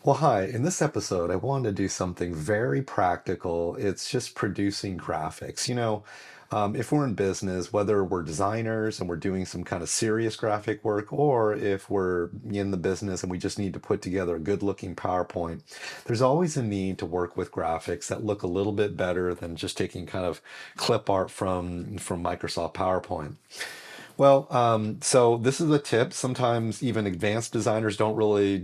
Well, hi. In this episode, I wanted to do something very practical. It's just producing graphics. If we're in business, whether we're designers and we're doing some kind of serious graphic work, or if we're in the business and we just need to put together a good-looking PowerPoint, there's always a need to work with graphics that look a little bit better than just taking kind of clip art from Microsoft PowerPoint. So this is a tip. Sometimes even advanced designers don't really,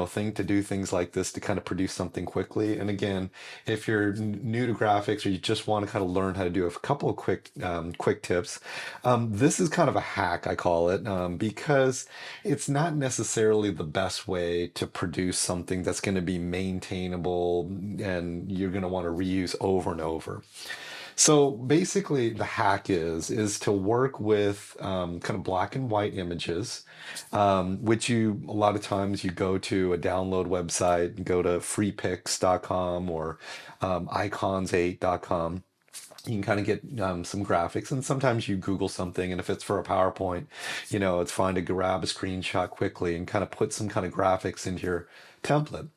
think to do things like this to kind of produce something quickly. And again, if you're new to graphics or you just want to kind of learn how to do a couple of quick tips, this is kind of a hack, I call it, because it's not necessarily the best way to produce something that's going to be maintainable and you're going to want to reuse over and over. So basically, the hack is to work with kind of black and white images, which you a lot of times you go to a download website, you go to freepix.com or icons8.com. You can kind of get some graphics, and sometimes you Google something, and if it's for a PowerPoint, it's fine to grab a screenshot quickly and kind of put some kind of graphics into your template.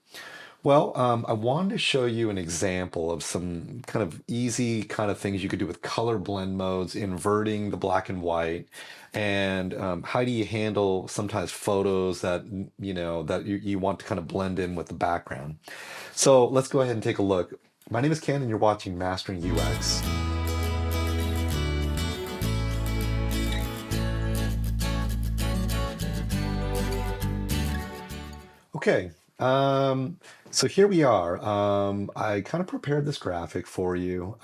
I wanted to show you an example of some kind of easy kind of things you could do with color blend modes, inverting the black and white, and how do you handle sometimes photos that you want to kind of blend in with the background. So let's go ahead and take a look. My name is Ken, and you're watching Mastering UX. Okay, so here we are. I kind of prepared this graphic for you.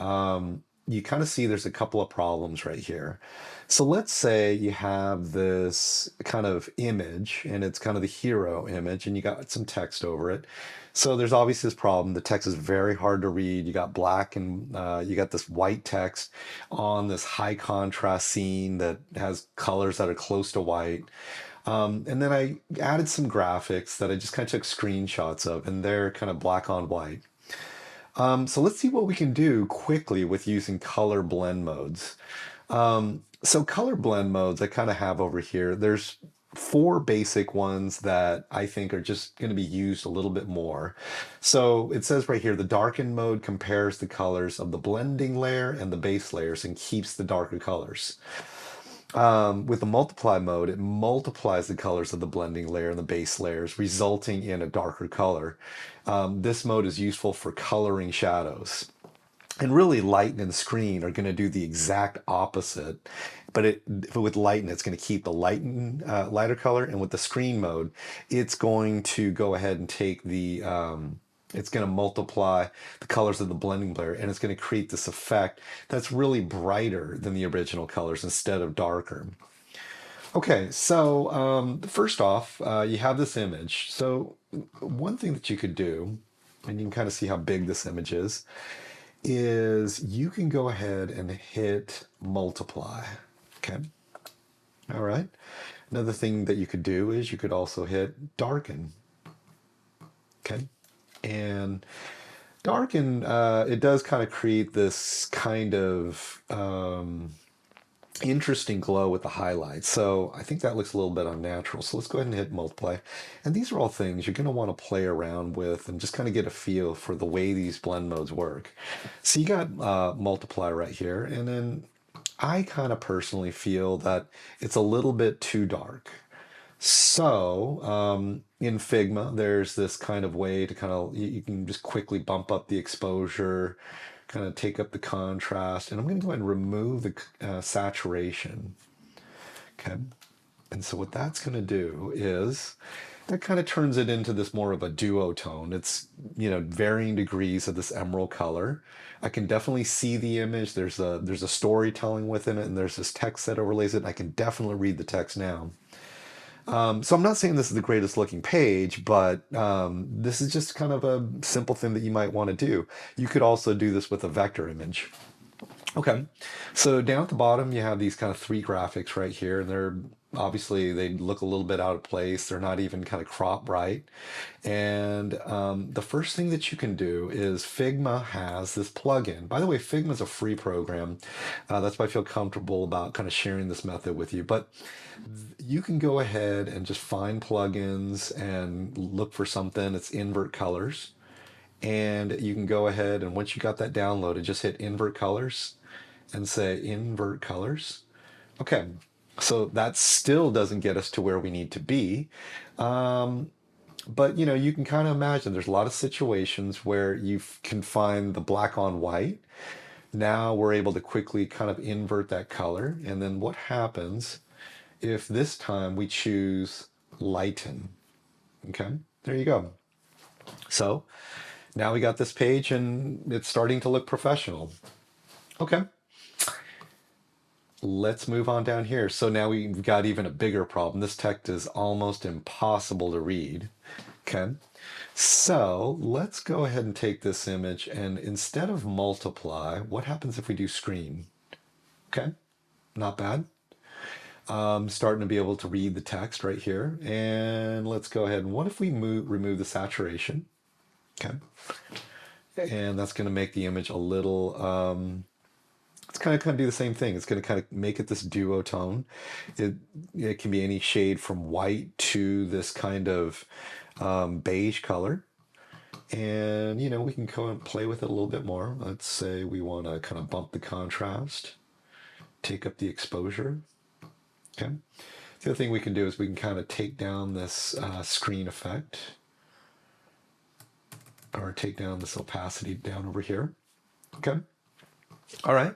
You kind of see there's a couple of problems right here. So let's say you have this kind of image, and it's kind of the hero image, and you got some text over it. So there's obviously this problem. The text is very hard to read. You got black and you got this white text on this high contrast scene that has colors that are close to white. And then I added some graphics that I just kind of took screenshots of, and they're kind of black on white. So let's see what we can do quickly with using color blend modes. So color blend modes I kind of have over here. There's four basic ones that I think are just going to be used a little bit more. So it says right here, the darken mode compares the colors of the blending layer and the base layers and keeps the darker colors. With the multiply mode, it multiplies the colors of the blending layer and the base layers, resulting in a darker color. This mode is useful for coloring shadows. And really, lighten and screen are going to do the exact opposite. But with lighten, it's going to keep the lighter color, and with the screen mode, it's going to go ahead and take it's going to multiply the colors of the blending layer, and it's going to create this effect that's really brighter than the original colors instead of darker. Okay, so first off, you have this image. So one thing that you could do, and you can kind of see how big this image is you can go ahead and hit multiply. Okay. All right. Another thing that you could do is you could also hit darken. Okay. And darken, it does kind of create this kind of interesting glow with the highlights. So I think that looks a little bit unnatural. So let's go ahead and hit multiply. And these are all things you're going to want to play around with and just kind of get a feel for the way these blend modes work. So you got multiply right here. And then I kind of personally feel that it's a little bit too dark. So, in Figma, there's this kind of way to kind of, you can just quickly bump up the exposure, kind of take up the contrast, and I'm going to go ahead and remove the saturation. Okay. And so what that's going to do is that kind of turns it into this more of a duotone. It's, varying degrees of this emerald color. I can definitely see the image. There's a storytelling within it, and there's this text that overlays it. And I can definitely read the text now. So I'm not saying this is the greatest looking page, but this is just kind of a simple thing that you might want to do. You could also do this with a vector image. Okay, so down at the bottom, you have these kind of three graphics right here, and they're obviously they look a little bit out of place. They're not even kind of cropped right. And the first thing that you can do is Figma has this plugin. By the way, Figma is a free program. That's why I feel comfortable about kind of sharing this method with you. But you can go ahead and just find plugins and look for something. It's invert colors. And you can go ahead and once you got that downloaded, just hit invert colors and say invert colors. Okay, so that still doesn't get us to where we need to be. Um, but you know, you can kind of imagine there's a lot of situations where you can find the black on white. Now we're able to quickly kind of invert that color. And then what happens if this time we choose lighten? Okay, there you go. So now we got this page and it's starting to look professional. Okay, let's move on down here. So now we've got even a bigger problem. This text is almost impossible to read. Okay, so let's go ahead and take this image and instead of multiply, what happens if we do screen? Okay, not bad. Starting to be able to read the text right here. And let's go ahead and what if we remove the saturation? Okay, and that's going to make the image a little it's kind of do the same thing. It's going to kind of make it this duotone. It can be any shade from white to this kind of beige color. And, you know, we can go and play with it a little bit more. Let's say we want to kind of bump the contrast, take up the exposure. Okay. The other thing we can do is we can kind of take down this screen effect or take down this opacity down over here. Okay. All right.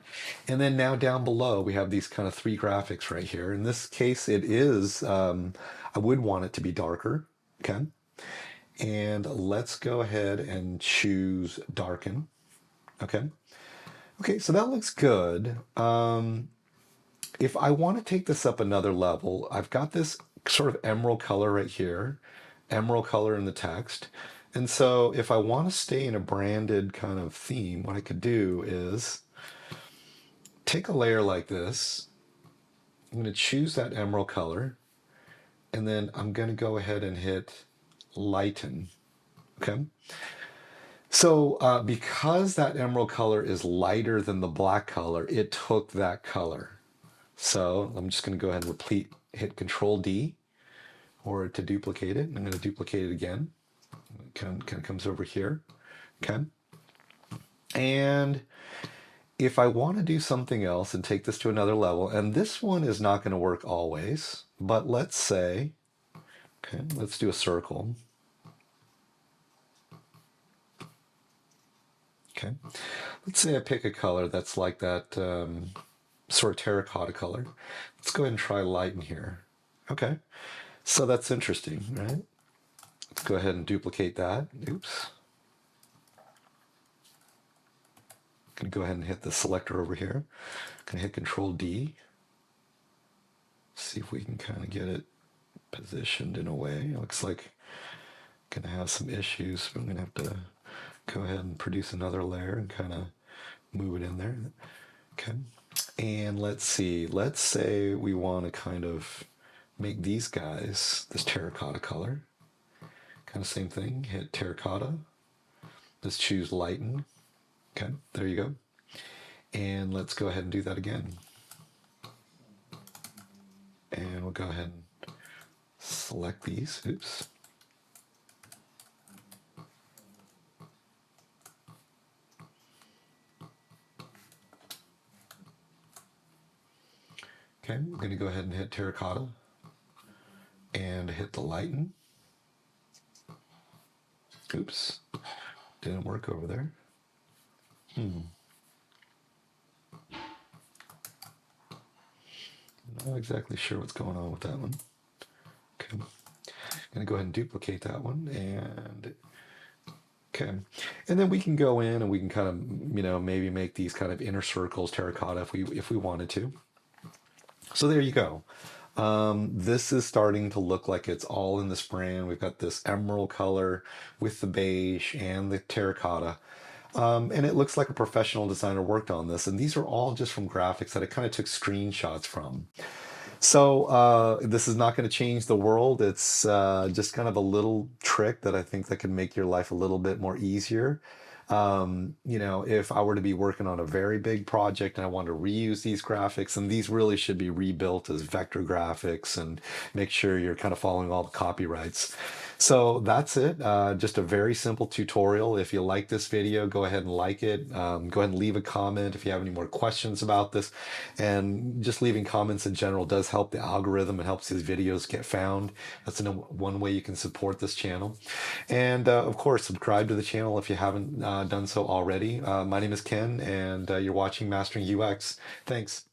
And then now down below, we have these kind of three graphics right here. In this case, it is, I would want it to be darker. Okay. And let's go ahead and choose darken. Okay. Okay, so that looks good. If I want to take this up another level, I've got this sort of emerald color right here, emerald color in the text. And so if I want to stay in a branded kind of theme, what I could do is take a layer like this. I'm going to choose that emerald color, and then I'm going to go ahead and hit lighten. Okay. So because that emerald color is lighter than the black color, it took that color. So I'm just going to go ahead and hit Control D or to duplicate it. I'm going to duplicate it again. It kind of comes over here. Okay. And if I want to do something else and take this to another level, and this one is not going to work always, but let's say, okay, let's do a circle. Okay, let's say I pick a color that's like that sort of terracotta color. Let's go ahead and try lighten here. Okay, so that's interesting, right? Let's go ahead and duplicate that. Oops. Gonna go ahead and hit the selector over here. Gonna hit Control D. See if we can kind of get it positioned in a way. It looks like I'm gonna have some issues. So I'm gonna have to go ahead and produce another layer and kind of move it in there. Okay. And let's see. Let's say we want to kind of make these guys this terracotta color. Kind of same thing. Hit terracotta. Let's choose lighten. Okay, there you go. And let's go ahead and do that again. And we'll go ahead and select these. Oops. Okay, I'm going to go ahead and hit terracotta and hit the lighten. Oops, didn't work over there. Not exactly sure what's going on with that one. Okay, I'm going to go ahead and duplicate that one and okay. And then we can go in and we can kind of, you know, maybe make these kind of inner circles terracotta if we wanted to. So there you go. This is starting to look like it's all in this brand. We've got this emerald color with the beige and the terracotta. And it looks like a professional designer worked on this. And these are all just from graphics that I kind of took screenshots from. This is not going to change the world. It's just kind of a little trick that I think that can make your life a little bit more easier. If I were to be working on a very big project and I want to reuse these graphics, and these really should be rebuilt as vector graphics and make sure you're kind of following all the copyrights. So that's it. Just a very simple tutorial. If you like this video, go ahead and like it. Go ahead and leave a comment if you have any more questions about this. And just leaving comments in general does help the algorithm. It helps these videos get found. That's one way you can support this channel. And of course, subscribe to the channel if you haven't done so already. My name is Ken, and you're watching Mastering UX. Thanks.